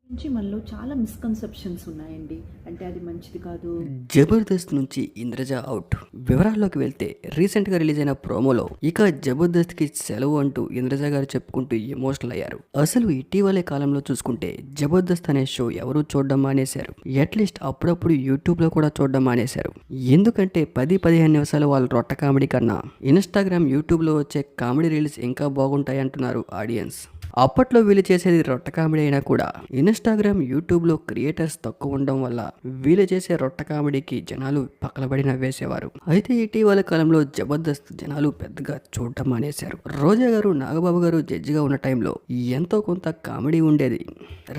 నుంచి మనలో చాలా మిస్‌కన్సెప్షన్స్ ఉన్నాయండి. అంటే అది మంచిది కాదు. 'జబర్దస్త్' నుంచి ఇంద్రజ అవుట్. వివరాల్లోకి వెళ్తే రీసెంట్‌గా రిలీజ్ అయిన ప్రోమోలో ఇక 'జబర్దస్త్'కి సెలవు అంటూ ఇంద్రజ గారు చెప్పుకుంటూ ఎమోషనల్ అయ్యారు. అసలు ఇటీవలే కాలంలో చూసుకుంటే 'జబర్దస్త్' అనే షో ఎవరూ చూడడం మానేశారు. అట్‌లీస్ట్ అప్పుడప్పుడు యూట్యూబ్‌లో కూడా చూడడం మానేశారు. ఎందుకంటే 10, 15 నిమిషాలు వాళ్ళ రొట్ట కామెడీ కన్నా ఇన్‌స్టాగ్రామ్, యూట్యూబ్‌లో వచ్చే కామెడీ రీల్స్ ఇంకా బాగుంటాయి అంటున్నారు ఆడియన్స్. అప్పట్లో వీళ్ళు చేసేది రొట్ట కామెడీ అయినా కూడా ఇన్‌స్టాగ్రామ్, యూట్యూబ్‌లో క్రియేటర్స్ తక్కువ ఉండడం వల్ల వీళ్ళు చేసే రొట్ట కామెడీకి జనాలు పక్కలబడి నవ్వేసేవారు. అయితే ఇటీవల కాలంలో 'జబర్దస్త్' జనాలు పెద్దగా చూడటం మానేశారు. రోజా గారు, నాగబాబు గారు జడ్జిగా ఉన్న టైంలో ఎంతో కొంత కామెడీ ఉండేది.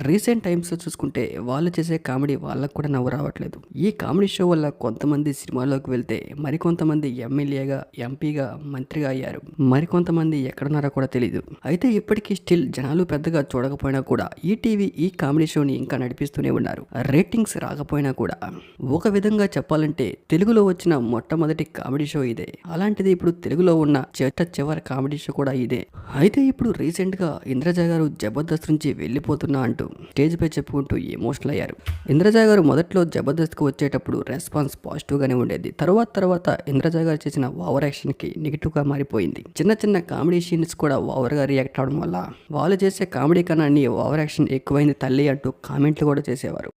రీసెంట్ టైమ్స్‌లో చూసుకుంటే వాళ్ళు చేసే కామెడీ వాళ్ళకు కూడా నవ్వు రావట్లేదు. ఈ కామెడీ షో వల్ల కొంతమంది సినిమాల్లోకి వెళ్తే మరికొంతమంది ఎమ్మెల్యేగా, ఎంపీగా, మంత్రిగా అయ్యారు. మరికొంతమంది ఎక్కడున్నారో కూడా తెలీదు. అయితే ఇప్పటికీ స్టిల్ జనాలు పెద్దగా చూడకపోయినా కూడా ఈటీవీ ఈ కామెడీ షోని ఇంకా నడిపిస్తూనే ఉన్నారు. రేటింగ్స్ రాకపోయినా కూడా ఒక విధంగా చెప్పాలంటే తెలుగులో వచ్చిన మొట్టమొదటి కామెడీ షో ఇదే. అలాంటిది ఇప్పుడు తెలుగులో ఉన్న చివరి కామెడీ షో కూడా ఇదే. అయితే ఇప్పుడు రీసెంట్ గా ఇంద్రజ గారు 'జబర్దస్త్' నుంచి వెళ్ళిపోతున్నా అంటూ స్టేజ్ పై చెప్పుకుంటూ ఎమోషనల్ అయ్యారు. ఇంద్రజ గారు మొదట్లో 'జబర్దస్త్'కి వచ్చేటప్పుడు రెస్పాన్స్ పాజిటివ్ గానే ఉండేది. తర్వాత ఇంద్రజ గారు చేసిన ఓవర్ యాక్షన్ కి నెగిటివ్ గా మారిపోయింది. చిన్న చిన్న కామెడీ సీన్స్ కూడా ఓవర్ గా రియాక్ట్ అవడం వల్ల వాళ్ళు చేసే కామెడీ కన్నా నీ ఓవర్ యాక్షన్ ఎక్కువైంది తల్లి అంటూ కామెంట్లు కూడా చేసేవారు.